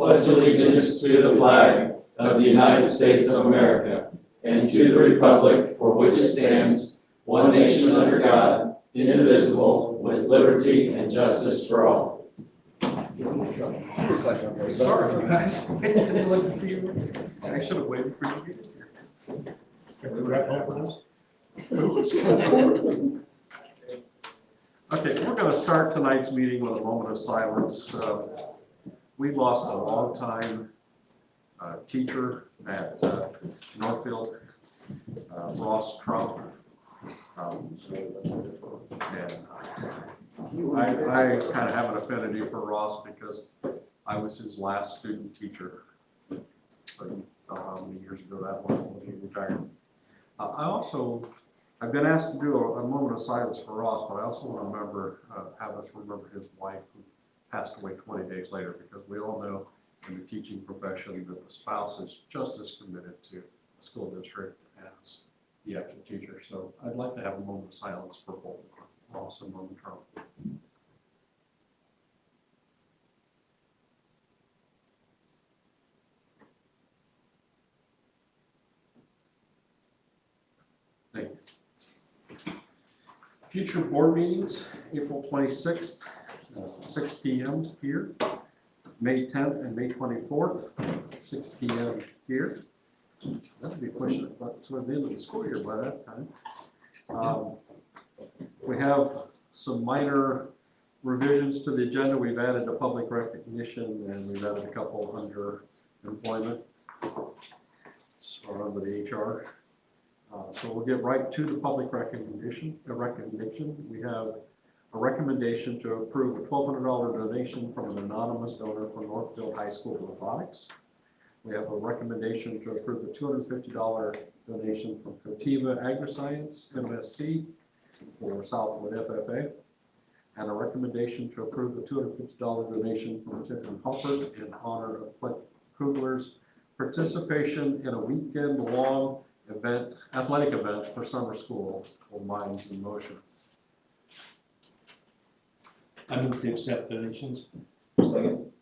pledge allegiance to the flag of the United States of America and to the republic for which it stands, one nation under God, indivisible, with liberty and justice for all. Sorry, guys. I didn't look to see you. I should have waited for you to get here. Can we wrap up with this? Okay, we're going to start tonight's meeting with a moment of silence. We lost a longtime teacher at Northfield, Ross Trump. And I kind of have an affinity for Ross because I was his last student teacher. So you know how many years ago that was when he retired. I've been asked to do a moment of silence for Ross, but I also want to have us remember his wife who passed away 20 days later, because we all know in the teaching profession that the spouse is just as committed to the school district as the actual teacher. So I'd like to have a moment of silence for both Ross and Mom Trump. Thank you. Future board meetings, April 26th, 6 p.m. here. May 10th and May 24th, 6 p.m. here. That'll be pushing it toward the end of the school year by that time. We have some minor revisions to the agenda. We've added a public recognition, and we've added a couple under employment or under the HR. So we'll get right to the public recognition. We have a recommendation to approve a $1,200 donation from an anonymous donor from Northfield High School Robotics. We have a recommendation to approve the $250 donation from Cotiva Agriscience, MSC, for Southwood FFA, and a recommendation to approve the $250 donation from Tiffany Humpert in honor of Clint Kugler's participation in a weekend-long athletic event for summer school for Minds in Motion. I move to accept donations. Second.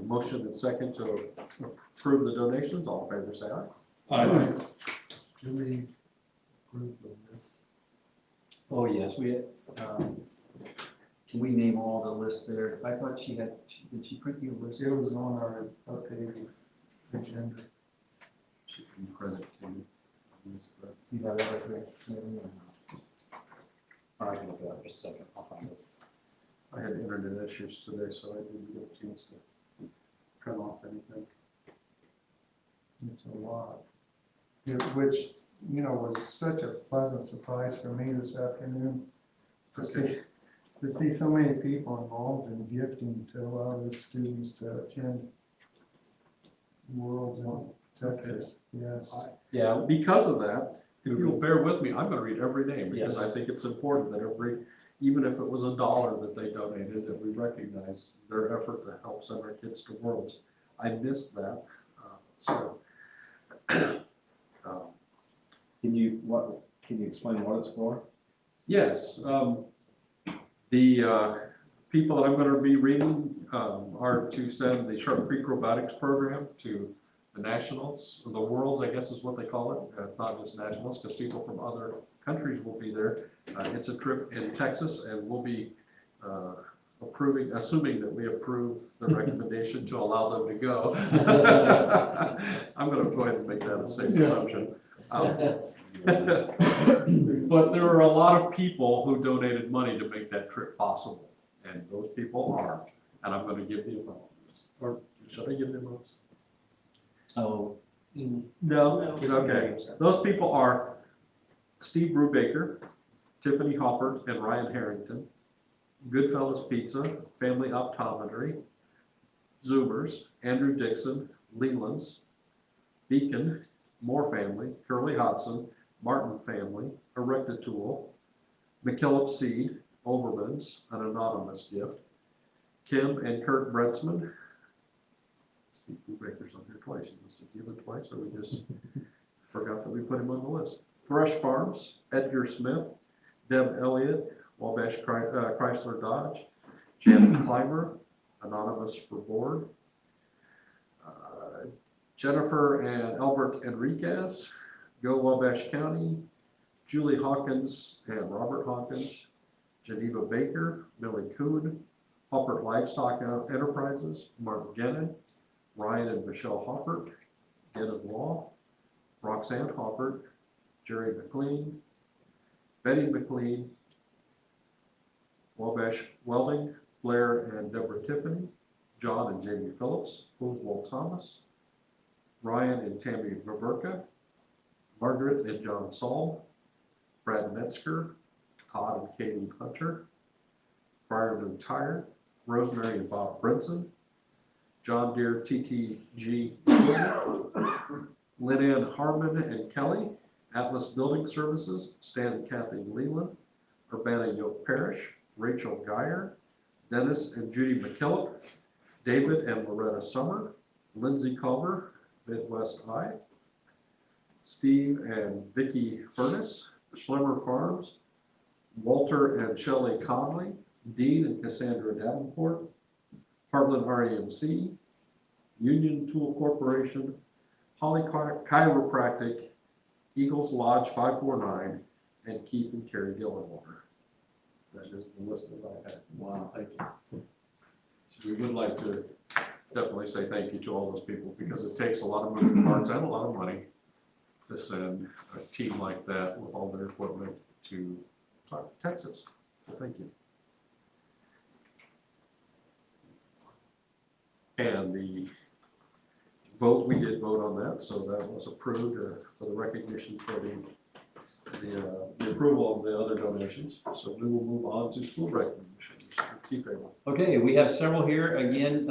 Motion and second to approve the donations. All in favor, say aye. Aye. Do we approve the list? Oh, yes, can we name all the lists there? I thought did she print you a list? It was on our updated agenda. She can print it to me. You have that right there? All right, I can look it up just a second. I'll find it. I had internet issues today, so I didn't get a chance to print off anything. It's a lot. Which, you know, was such a pleasant surprise for me this afternoon to see so many people involved in gifting to allow the students to attend Worlds in Texas. Yes. Yeah, because of that, if you'll bear with me, I'm going to read every name because Yes. I think it's important that even if it was $1 that they donated, that we recognize their effort to help send our kids to Worlds. I missed that. Can you explain what it's for? Yes, the people that I'm going to be reading are to send the Sharp Creek Robotics program to the nationals, or the Worlds, I guess is what they call it, not just nationals, because people from other countries will be there. It's a trip in Texas, and we'll be assuming that we approve the recommendation to allow them to go. I'm going to go ahead and make that a safe assumption. But there are a lot of people who donated money to make that trip possible, and those people are, and I'm going to give the amounts. Or should I give the amounts? Oh. No. Okay. Those people are Steve Brubaker, Tiffany Hoppert, and Ryan Harrington, Goodfellas Pizza, Family Optometry, Zoomers, Andrew Dixon, Leland's, Beacon, Moore Family, Curly Hodson, Martin Family, Erecta Tool, McKillop Seed, Overman's, an anonymous gift, Kim and Kurt Bretzman. Steve Brubaker's on here twice. He must have given twice, or we just forgot that we put him on the list. Fresh Farms, Edgar Smith, Deb Elliott, Wabash Chrysler Dodge, Janet Clymer, anonymous for board. Jennifer and Albert Enriquez, Go Wabash County, Julie Hawkins and Robert Hawkins, Geneva Baker, Millie Kuhn, Hoppert Livestock Enterprises, Mark Gennon, Ryan and Michelle Hoppert, Gennon Law, Roxanne Hoppert, Jerry McLean, Betty McLean, Wabash Welding, Blair and Deborah Tiffany, John and Jamie Phillips, Oswald Thomas, Ryan and Tammy Maverka, Margaret and John Saul, Brad Metzger, Todd and Katie Hunter, Fireman Tire, Rosemary and Bob Brinson, John Deere TTG, Lynn Ann Harmon and Kelly, Atlas Building Services, Stan and Kathy Leland, Urbana Yoke Parish, Rachel Geyer, Dennis and Judy McKillop, David and Loretta Summer, Lindsay Culver, Midwest Eye, Steve and Vicki Furness, Schlemmer Farms, Walter and Shelley Conley, Dean and Cassandra Davenport, Heartland REMC, Union Tool Corporation, Holly Chiropractic, Eagles Lodge 549, and Keith and Carrie Gillenwater. That is the list that I had. Wow, thank you. So we would like to definitely say thank you to all those people, because it takes a lot of moving parts and a lot of money to send a team like that with all their equipment to Texas. So thank you. And the vote, we did vote on that, so that was approved for the recognition for the approval of the other donations. So we will move on to school recognition. Keep it. Okay, we have several here. Again,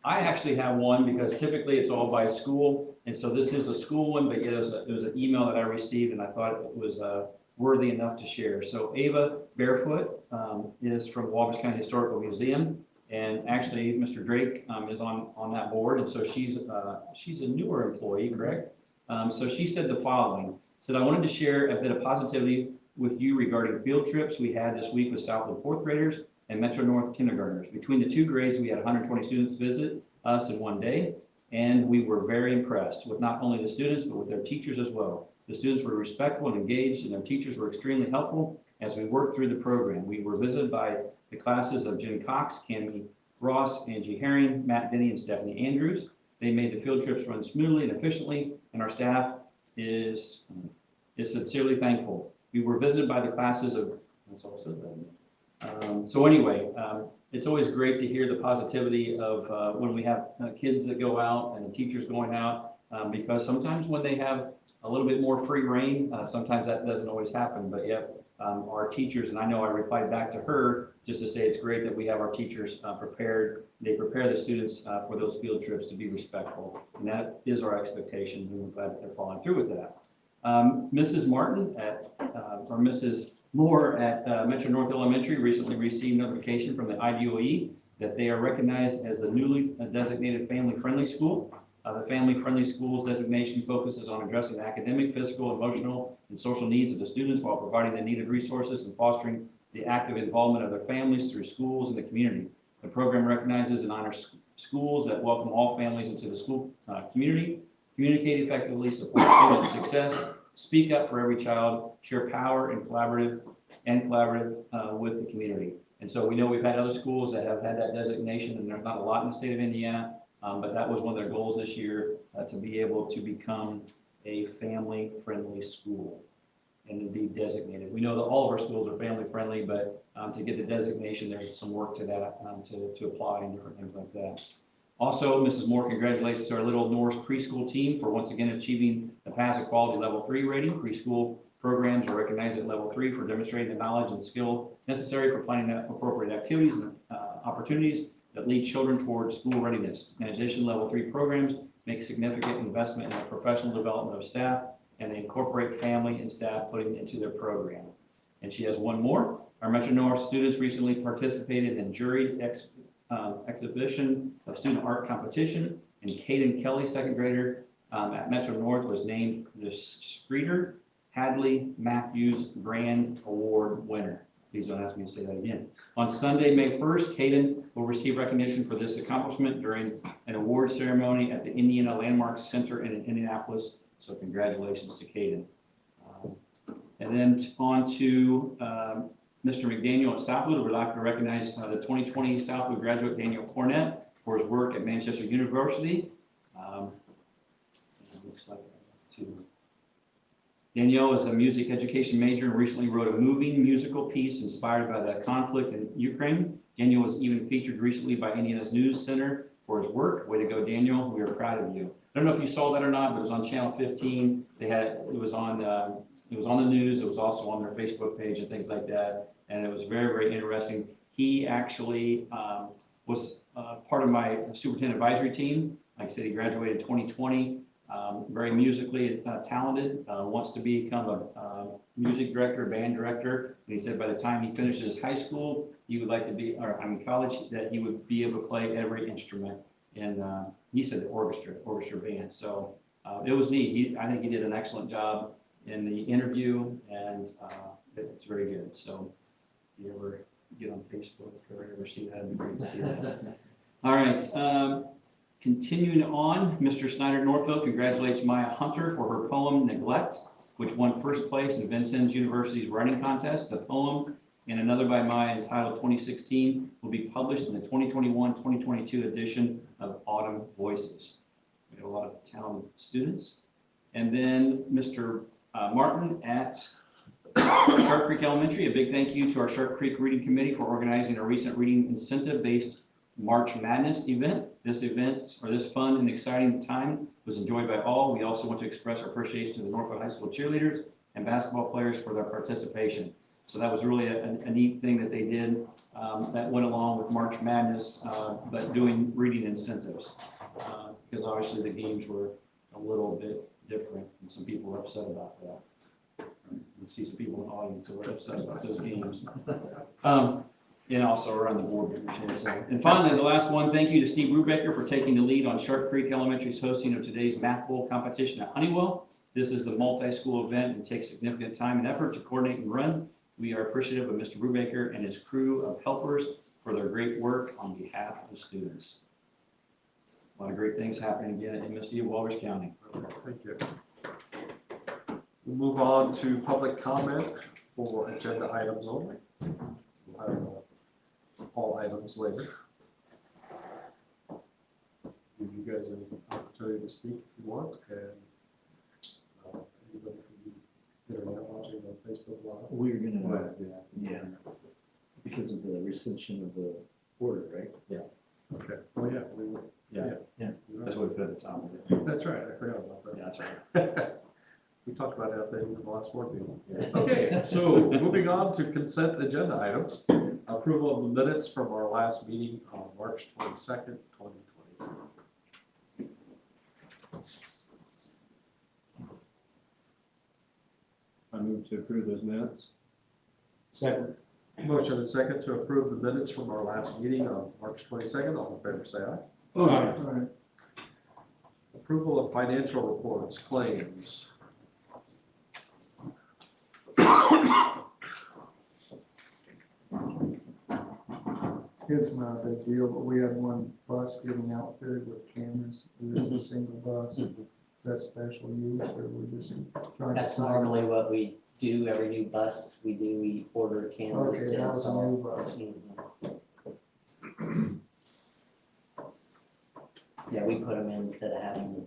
I actually have one because typically it's all by school. And so this is a school one, but it was an email that I received and I thought it was worthy enough to share. So Ava Barefoot is from Wabash County Historical Museum. And actually, Mr. Drake is on that board. And so she's a newer employee, correct? So she said the following, said, I wanted to share a bit of positivity with you regarding field trips we had this week with Southland fourth graders and Metro North kindergartners. Between the two grades, we had 120 students visit us in one day, and we were very impressed with not only the students, but with their teachers as well. The students were respectful and engaged, and their teachers were extremely helpful as we worked through the program. We were visited by the classes of Jen Cox, Cami Ross, Angie Herring, Matt Denny, and Stephanie Andrews. They made the field trips run smoothly and efficiently, and our staff is sincerely thankful. We were visited by the classes of, that's all said then. So anyway, it's always great to hear the positivity of when we have kids that go out and the teachers going out, because sometimes when they have a little bit more free reign, sometimes that doesn't always happen, but yet our teachers, and I know I replied back to her just to say it's great that we have our teachers prepared. They prepare the students for those field trips to be respectful, and that is our expectation, and we're glad that they're following through with that. Mrs. Martin or Mrs. Moore at Metro North Elementary recently received notification from the IDOE that they are recognized as the newly designated family-friendly school. The family-friendly schools designation focuses on addressing the academic, physical, emotional, and social needs of the students while providing the needed resources and fostering the active involvement of their families through schools and the community. The program recognizes and honors schools that welcome all families into the school community, communicate effectively, support student success, speak up for every child, share power and collaborative with the community. And so we know we've had other schools that have had that designation, and there's not a lot in the state of Indiana, but that was one of their goals this year, to be able to become a family-friendly school and to be designated. We know that all of our schools are family-friendly, but to get the designation, there's some work to that, to apply and different things like that. Also, Mrs. Moore congratulates to our Little Norris preschool team for once again achieving the Pass Equality Level 3 rating. Preschool programs are recognized at Level 3 for demonstrating the knowledge and skill necessary for planning appropriate activities and opportunities that lead children towards school readiness. In addition, Level 3 programs make significant investment in the professional development of staff, and they incorporate family and staff putting into their program. And she has one more. Our Metro North students recently participated in jury exhibition of student art competition, and Caden Kelly, second grader at Metro North, was named the Streeter Hadley Matthews Grand Award winner. Please don't ask me to say that again. On Sunday, May 1st, Caden will receive recognition for this accomplishment during an award ceremony at the Indiana Landmark Center in Indianapolis. So congratulations to Caden. And then on to Mr. McDaniel at Southwood. We'd like to recognize the 2020 Southwood graduate Daniel Cornett for his work at Manchester University. It looks like Danielle is a music education major and recently wrote a moving musical piece inspired by the conflict in Ukraine. Daniel was even featured recently by Indiana's News Center for his work. Way to go, Daniel. We are proud of you. I don't know if you saw that or not, but it was on Channel 15. It was on the news. It was also on their Facebook page and things like that. And it was very, very interesting. He actually was part of my superintendent advisory team. Like I said, he graduated in 2020. Very musically talented, wants to become a music director, band director. And he said by the time he finishes high school, he would like to be, or college, that he would be able to play every instrument. And he said the orchestra band. So it was neat. I think he did an excellent job in the interview, and it's very good. So if you ever get on Facebook or ever see that, it'd be great to see that. All right. Continuing on, Mr. Snyder Norfolk congratulates Maya Hunter for her poem Neglect, which won first place in Vincennes University's writing contest. The poem and another by Maya entitled 2016 will be published in the 2021-2022 edition of Autumn Voices. We have a lot of talented students. And then Mr. Martin at Sharp Creek Elementary, a big thank you to our Sharp Creek Reading Committee for organizing a recent reading incentive-based March Madness event. This fun and exciting time was enjoyed by all. We also want to express our appreciation to the Norfolk High School cheerleaders and basketball players for their participation. So that was really a neat thing that they did that went along with March Madness, but doing reading incentives. Because obviously the games were a little bit different and some people were upset about that. You see some people in the audience who were upset about those games. And also around the board members. And finally, the last one, thank you to Steve Brubaker for taking the lead on Sharp Creek Elementary's hosting of today's Math Bowl competition at Honeywell. This is the multi-school event and takes significant time and effort to coordinate and run. We are appreciative of Mr. Brubaker and his crew of helpers for their great work on behalf of the students. A lot of great things happening again at MSD Wabash County. Thank you. We'll move on to public comment for agenda items only. We'll have all items later. Give you guys an opportunity to speak if you want, and anybody from the internet watching on Facebook Live. We're gonna, yeah, because of the rescission of the order, right? Okay. Oh yeah, we will. Yeah. That's what we put at the top of it. That's right. I forgot about that. Yeah, that's right. We talked about that thing in the last board meeting. Okay, so moving on to consent agenda items. Approval of the minutes from our last meeting on March 22nd, 2022. I move to approve those minutes. Second. Motion and second to approve the minutes from our last meeting on March 22nd. All in favor, say aye. Aye. All right. Approval of financial reports, claims. It's not a big deal, but we had one bus getting outfitted with cameras. It was a single bus. Is that special use, or we're just trying to? That's normally what we do, every new bus we order cameras Okay, to that was a install. new bus. Mhm. Yeah, we put them in instead of having the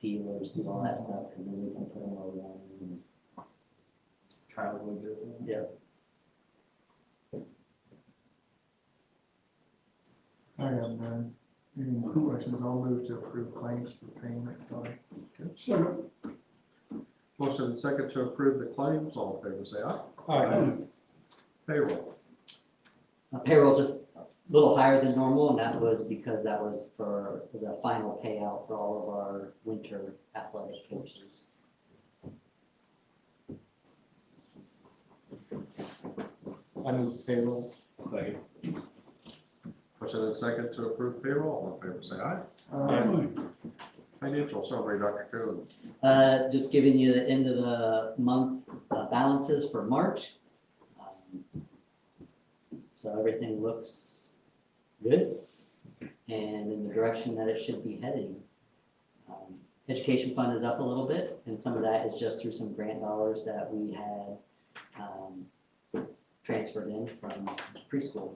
dealers do all that stuff, because then we can put them where we want them. Kyle will do it. Yeah. I have none. Any questions? I'll move to approve claims for payment. Motion and second to approve the claims. All in favor, say aye. Aye. Payroll. Payroll just a little higher than normal, and that was because that was for the final payout for all of our winter athletic coaches. I move payroll. Second. Motion and second to approve payroll. All in favor, say aye. Financial summary, Dr. Coon. Just giving you the end of the month balances for March. So everything looks good and in the direction that it should be heading. Education fund is up a little bit, and some of that is just through some grant dollars that we had transferred in from preschool.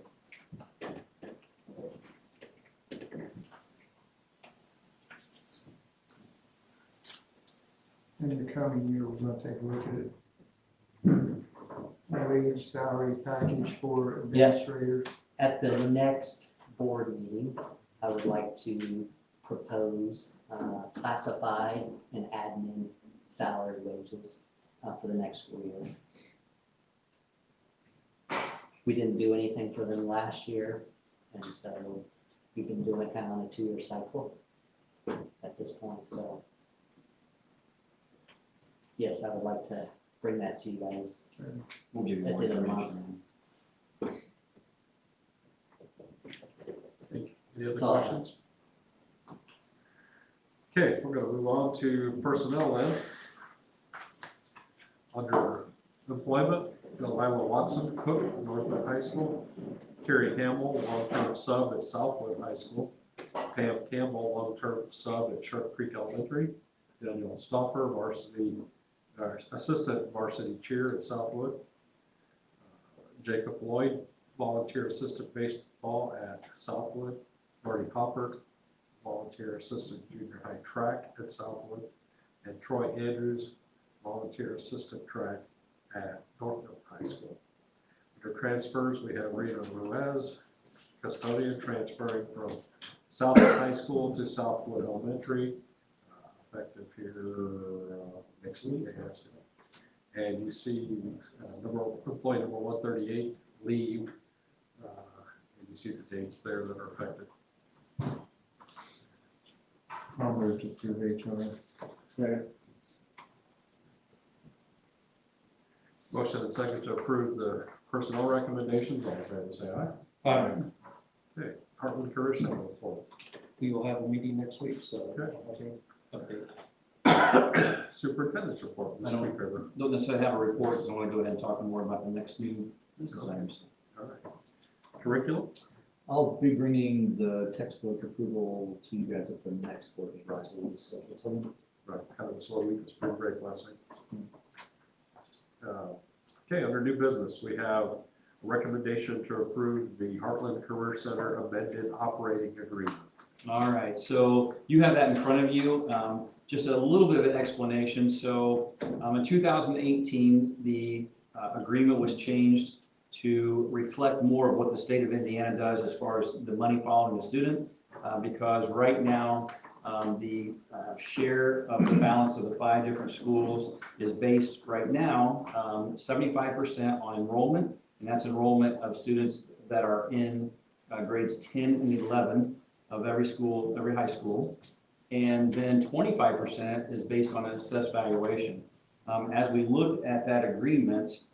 In the coming year, we're gonna take a look at wage, salary package for administrators. At the next board meeting, I would like to propose classified and admin salary wages for the next school year. We didn't do anything for them last year, and so we've been doing it kind of on a 2-year cycle at this point, so. Yes, I would like to bring that to you guys We'll give you at more the end of the information. month. Any other That's all I have. questions? Okay, we're gonna move on to personnel then. Under employment, Delilah Watson, cook at Northwood High School. Carrie Campbell, long-term sub at Southwood High School. Pam Campbell, long-term sub at Sharp Creek Elementary. Daniel Stoffer, assistant varsity cheer at Southwood. Jacob Lloyd, volunteer assistant baseball at Southwood. Marty Poppert, volunteer assistant junior high track at Southwood. And Troy Andrews, volunteer assistant track at Northfield High School. Under transfers, we have Rita Ruiz, custodian, transferring from Southwood High School to Southwood Elementary, effective here next week, I guess. And you see employee number 138 leave, and you see the dates there that are affected. I'll move to approve HR. Second. Motion and second to approve the personnel recommendations. All in favor, say aye. Aye. Okay, Heartland Career Center report. We will have a meeting next week, so. Okay. Update. Superintendent's report, I Mr. don't- Faber. Don't necessarily have a report, so I want to go ahead and talk more about the next new business items. All right. Curriculum? I'll be bringing the textbook approval to you guys at the next board meeting. So we'll schedule something. Right, kind of a slow week, it's spring break last week. Okay, under new business, we have a recommendation to approve the Heartland Career Center amended operating agreement. All right, so you have that in front of you. Just a little bit of an explanation. So in 2018, the agreement was changed to reflect more of what the state of Indiana does as far as the money following the student. Because right now, the share of the balance of the 5 different schools is based right now 75% on enrollment, and that's enrollment of students that are in grades 10 and 11 of every school, every high school. And then 25% is based on an assessed valuation. As we look at that agreement,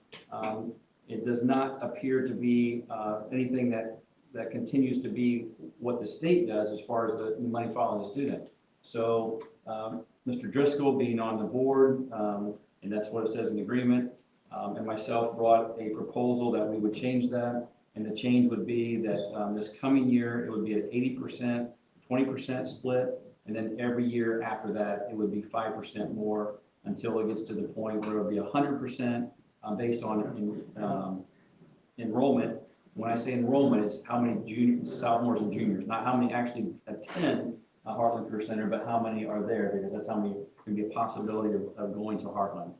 it does not appear to be anything that continues to be what the state does as far as the money following the student. So Mr. Driscoll being on the board, and that's what it says in the agreement, and myself brought a proposal that we would change that. And the change would be that this coming year, it would be an 80%, 20% split. And then every year after that, it would be 5% more until it gets to the point where it would be 100% based on enrollment. When I say enrollment, it's how many sophomores and juniors, not how many actually attend Heartland Career Center, but how many are there, because that's how many can be a possibility of going to Heartland.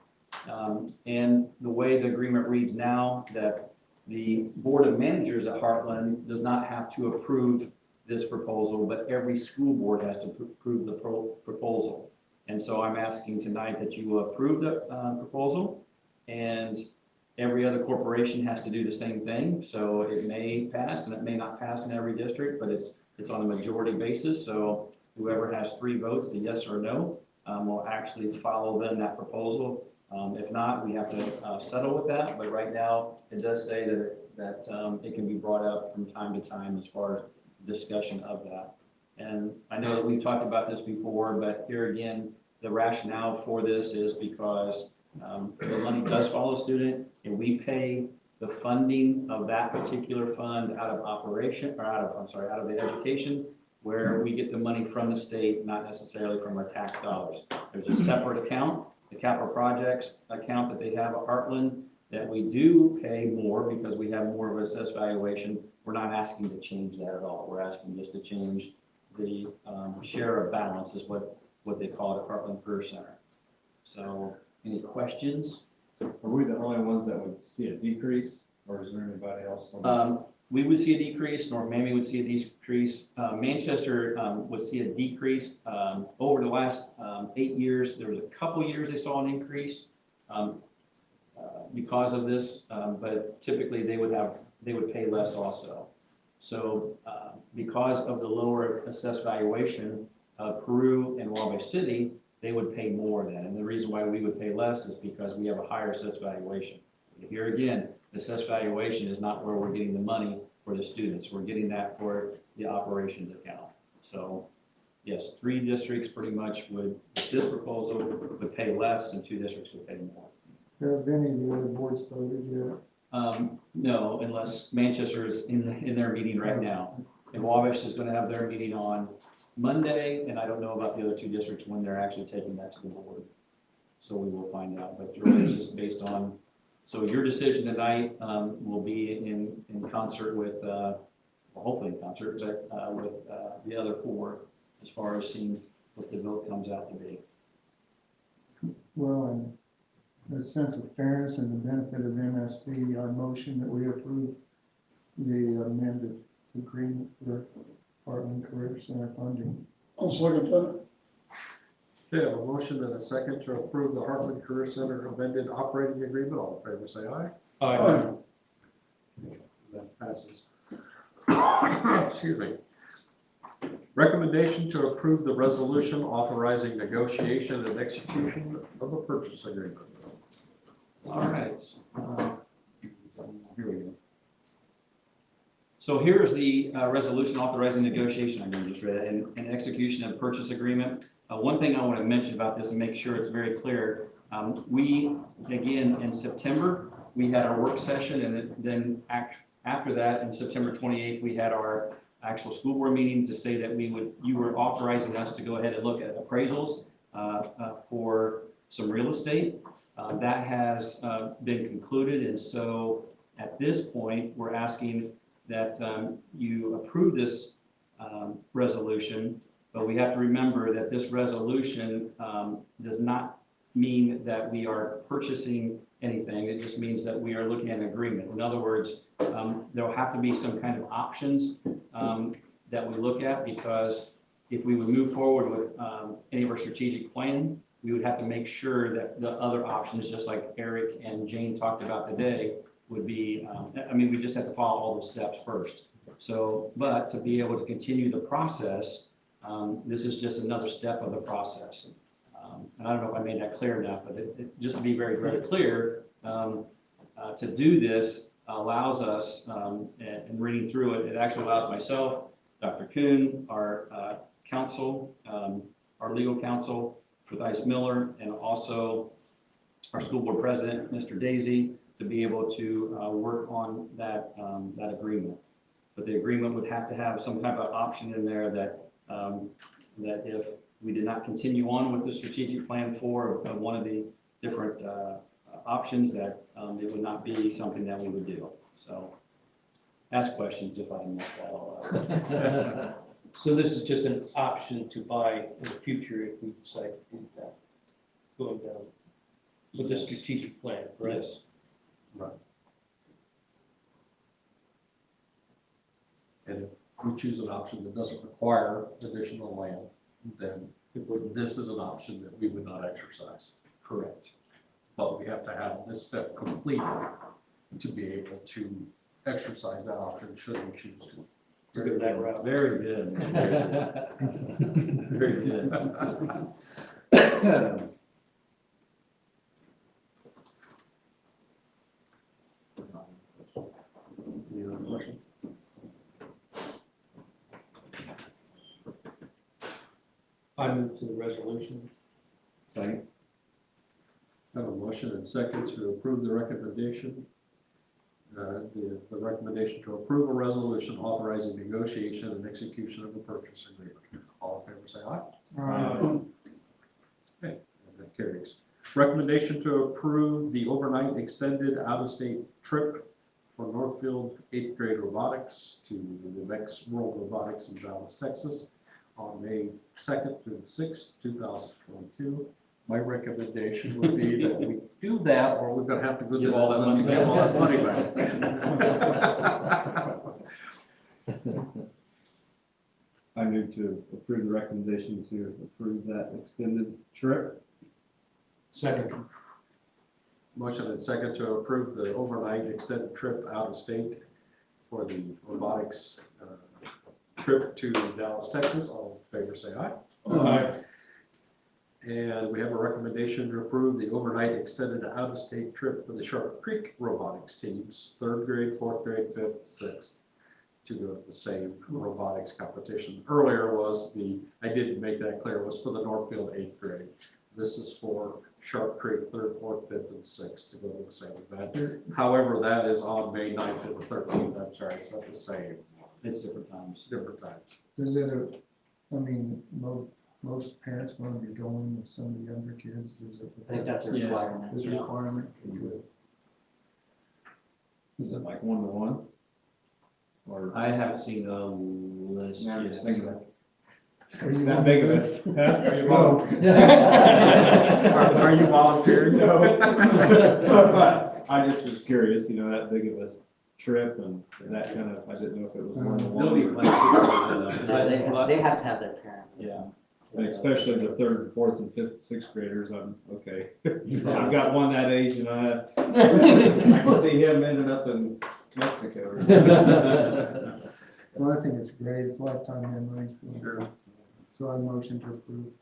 And the way the agreement reads now, that the Board of Managers at Heartland does not have to approve this proposal, but every school board has to approve the proposal. And so I'm asking tonight that you approve the proposal, and every other corporation has to do the same thing. So it may pass and it may not pass in every district, but it's on a majority basis. So whoever has 3 votes, a yes or no, will actually follow then that proposal. If not, we have to settle with that. But right now, it does say that it can be brought up from time to time as far as discussion of that. And I know that we've talked about this before, but here again, the rationale for this is because the money does follow a student, and we pay the funding of that particular fund out of operation, or out of the education, where we get the money from the state, not necessarily from our tax dollars. There's a separate account, the capital projects account that they have at Heartland, that we do pay more because we have more of an assessed valuation. We're not asking to change that at all. We're asking just to change the share of balance is what they call it at Heartland Career Center. So, any questions? Are we the only ones that would see a decrease, or is there anybody else? We would see a decrease, North Miami would see a decrease, Manchester would see a decrease. Over the last 8 years, there was a couple years they saw an increase because of this, but typically they would pay less also. So because of the lower assessed valuation, Peru and Wabash City, they would pay more then. And the reason why we would pay less is because we have a higher assessed valuation. Here again, the assessed valuation is not where we're getting the money for the students. We're getting that for the operations account. So yes, 3 districts pretty much would, with this proposal, would pay less and 2 districts would pay more. Have any of the other boards voted yet? No, unless Manchester is in their meeting right now. And Wabash is going to have their meeting on Monday, and I don't know about the other 2 districts when they're actually taking that to the board. So we will find out, but really it's just based on, so your decision tonight will be in concert with, well, hopefully in concert with the other 4, as far as seeing what the vote comes out to be. Well, and the sense of fairness and the benefit of MSD, I motion that we approve the amended agreement for Heartland Career Center funding. I'll second that. Okay, I have a motion and a second to approve the Heartland Career Center amended operating agreement. All in favor, say aye. Aye. That passes. Excuse me. Recommendation to approve the resolution authorizing negotiation and execution of a purchase agreement. All right. Here we go. So here's the resolution authorizing negotiation, I'm going to just read it, and execution of purchase agreement. One thing I want to mention about this and make sure it's very clear, we, again, in September, we had our work session, and then after that, in September 28th, we had our actual school board meeting to say that you were authorizing us to go ahead and look at appraisals for some real estate. That has been concluded, and so at this point, we're asking that you approve this resolution, but we have to remember that this resolution does not mean that we are purchasing anything. It just means that we are looking at an agreement. In other words, there'll have to be some kind of options that we look at, because if we would move forward with any of our strategic plan, we would have to make sure that the other options, just like Eric and Jane talked about today, would be, we just have to follow all those steps first. So, but to be able to continue the process, this is just another step of the process. And I don't know if I made that clear enough, but just to be very, very clear, to do this allows us, and reading through it, it actually allows myself, Dr. Kuhn, our counsel, our legal counsel with Ice Miller, and also our school board president, Mr. Daisy, to be able to work on that agreement. But the agreement would have to have some kind of option in there that that if we did not continue on with the strategic plan for one of the different options, that it would not be something that we would do. So ask questions if I messed that all up. So this is just an option to buy in the future if we decide to do that, going down with the Yes. strategic plan, correct? Yes. Right. And if we choose an option that doesn't require additional land, then this is an option that we would not exercise. Correct. But we have to have this step completed to be able to exercise that option should we choose to. To go that route. Very good. Very good. Any other questions? I move to the resolution. Second. Have a motion and second to approve the recommendation the recommendation to approve a resolution authorizing negotiation and execution of a purchase agreement. All in favor, say aye. Okay, and that carries. Recommendation to approve the overnight extended out-of-state trip for Northfield 8th grade robotics to the next World Robotics in Dallas, Texas on May 2nd through the 6th, 2022. My recommendation would be that we do that, or we're gonna have to go Give through all that list money and get all back. that money back. I move to approve the recommendation to approve that extended trip. Second. Motion and second to approve the overnight extended trip out of state for the robotics trip to Dallas, Texas. All in favor, say aye. Aye. And we have a recommendation to approve the overnight extended out-of-state trip for the Sharp Creek robotics teams, 3rd grade, 4th grade, 5th, 6th, to go to the same robotics competition. Earlier was I didn't make that clear, was for the Northfield 8th grade. This is for Sharp Creek 3rd, 4th, 5th, and 6th to go to the same event. However, that is on May 9th and the 13th. I'm sorry, it's not the same. It's different times. Different times. Is it most parents want to be going with some of the younger kids? Is it? I think that's a Yeah. requirement. It's a requirement. Good. Is it like 1-to-1? Or I haven't seen the list Yeah, I'm yet. just thinking so- Are you that one big of of us? Are you No. Are you volunteering? No. I just was curious, that big of a trip and that kind of, I didn't know if it was There'll be 1-to-1. plenty of supervision though, 'cause Yeah, I- they have to have their parent. Yeah. And especially the 3rd, 4th, and 5th, 6th graders, I'm okay. I've got one that age and I can see him ending up in Mexico. Well, I think it's great. It's lifetime memories. So I motion to approve.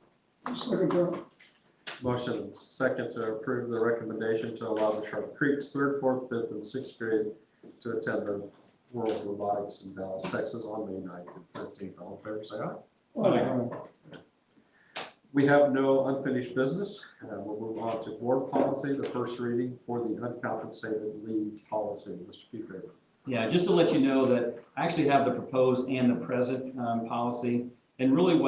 Motion and second to approve the recommendation to allow the Sharp Creeks 3rd, 4th, 5th, and 6th grade to attend the World Robotics in Dallas, Texas on May 9th and 15th. All in favor, say aye. We have no unfinished business. We'll move on to board policy, the first reading for the uncompensated leave policy. Mr. Kefever. Yeah, just to let you know that I actually have the proposed and the present policy. And really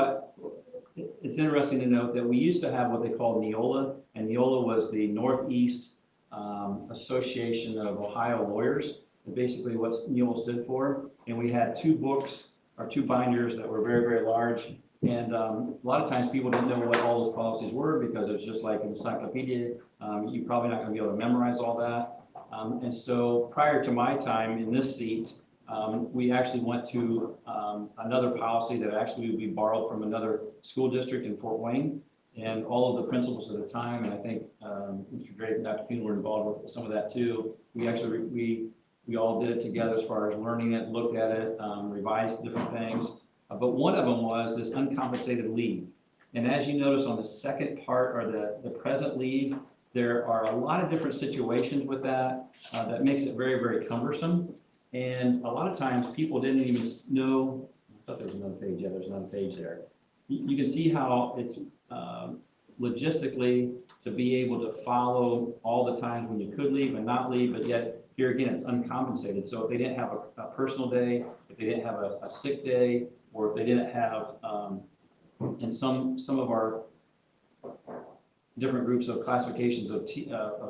it's interesting to note that we used to have what they called NEOLA, and NEOLA was the Northeast Association of Ohio Lawyers, and basically what NEOLA stood for. And we had 2 books, or 2 binders that were very, very large. And a lot of times people didn't know what all those policies were because it was just like an encyclopedia. You're probably not going to be able to memorize all that. And so prior to my time in this seat, we actually went to another policy that actually would be borrowed from another school district in Fort Wayne. And all of the principals at the time, and I think Mr. Drake and Dr. Kuhn were involved with some of that too. We actually, we all did it together as far as learning it, looked at it, revised different things. But one of them was this uncompensated leave. And as you notice on the second part, or the present leave, there are a lot of different situations with that that makes it very, very cumbersome. And a lot of times people didn't even know, I thought there was another page, yeah, there's another page there. You can see how it's logistically to be able to follow all the times when you could leave and not leave, but yet here again, it's uncompensated. So if they didn't have a personal day, if they didn't have a sick day, or if they didn't have, in some of our different groups of classifications of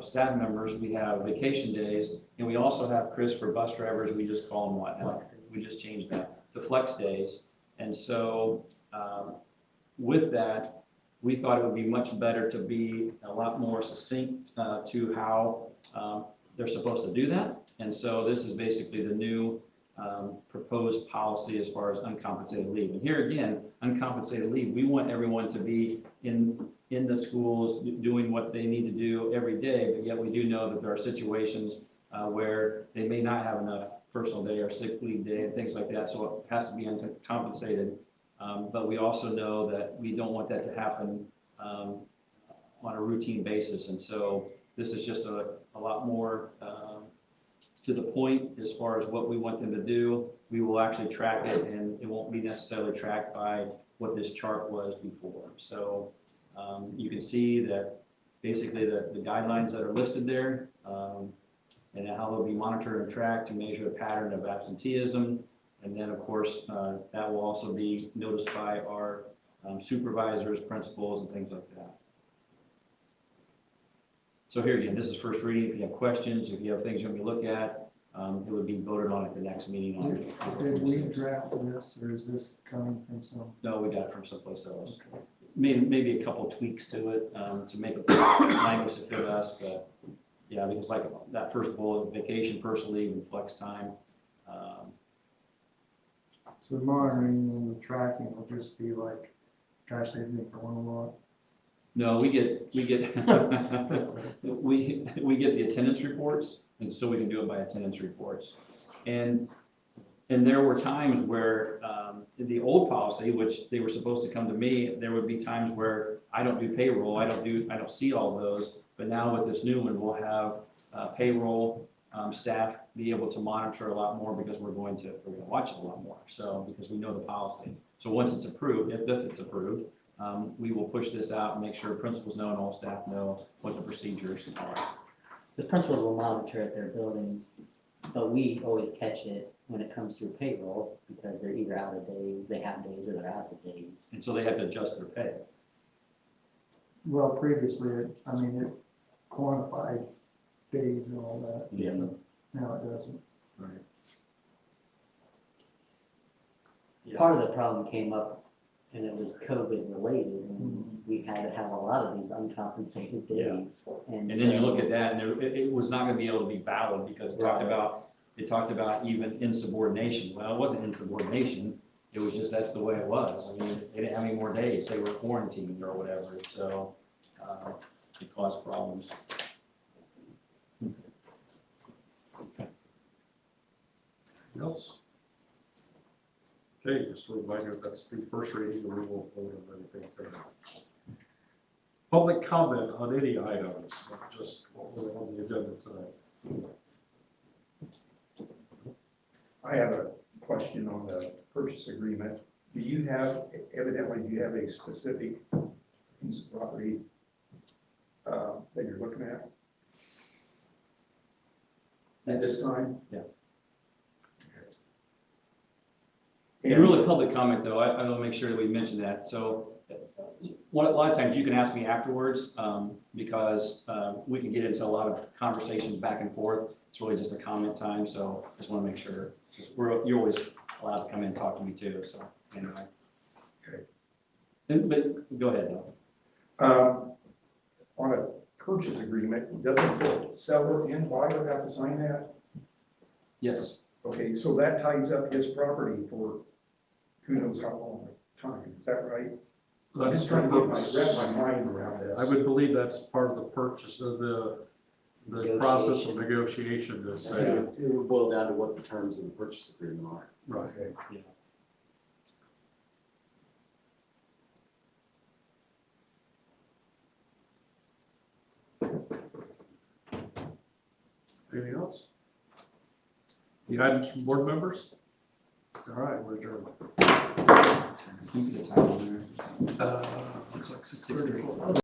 staff members, we have vacation days, and we also have, Chris, for bus drivers, we just call them what now? We just changed that to flex days. And so with that, we thought it would be much better to be a lot more succinct to how they're supposed to do that. And so this is basically the new proposed policy as far as uncompensated leave. And here again, uncompensated leave, we want everyone to be in the schools doing what they need to do every day, but yet we do know that there are situations where they may not have enough personal day or sick leave day and things like that, so it has to be uncompensated. But we also know that we don't want that to happen on a routine basis, and so this is just a lot more to the point as far as what we want them to do. We will actually track it, and it won't be necessarily tracked by what this chart was before. So you can see that basically the guidelines that are listed there, and how they'll be monitored and tracked to measure a pattern of absenteeism. And then, of course, that will also be noticed by our supervisors, principals, and things like that. So here again, this is first reading. If you have questions, if you have things you want me to look at, it would be voted on at the next meeting on April Did we 26th. draft this, or is this coming from some? No, we got it from someplace else. Okay. Maybe a couple tweaks to it to make it language to fit us, but yeah, because like that first bullet, vacation, personal leave, and flex time. So the monitoring and the tracking will just be like, gosh, they've been going a lot. No, we get we get the attendance reports, and so we can do it by attendance reports. And there were times where in the old policy, which they were supposed to come to me, there would be times where I don't do payroll, I don't see all those. But now with this new one, we'll have payroll staff be able to monitor a lot more because we're going to watch it a lot more. So because we know the policy. So once it's approved, if it's approved, we will push this out and make sure principals know and all staff know what the procedures are. The principals will monitor at their buildings, but we always catch it when it comes through payroll, because they're either out of days, they have days, or they're out of days. And so they have to adjust their pay. Well, previously, it quantified days and all that. Yeah. Now it doesn't. Right. Yeah. Part of the problem came up, and it was COVID related, and we had to have a lot of these uncompensated days. And then you look at that, and it was not gonna be able to be valid because it talked about even insubordination. Well, it wasn't insubordination, it was just, that's the way it was. I mean, they didn't have any more days, they were quarantined or whatever, so, it caused problems. Anything else? Okay, just a reminder, that's the first reading, and we will vote on anything there. Public comment on any items, not just what we're on the agenda tonight. I have a question on the purchase agreement. Do you have a specific piece of property that you're looking at this time? Yeah. Okay. And really public comment though, I want to make sure that we mention that. So a lot of times you can ask me afterwards because we can get into a lot of conversations back and forth. It's really just a comment time, so just want to make sure. You're always allowed to come in and talk to me too, so anyway. Okay. But go ahead, though. On a purchase agreement, doesn't the seller and buyer have to sign that? Yes. Okay, so that ties up his property for who knows how long of time, is that right? I'm That's just the trying to purpose. wrap my mind around this. I would believe that's part of the purchase of the process of negotiation to say. It would boil down to what the terms of the purchase agreement are. Right. Okay. Anything else? The items from board members? All right, we're adjourned. Can you get a time on there? Looks like 6:34.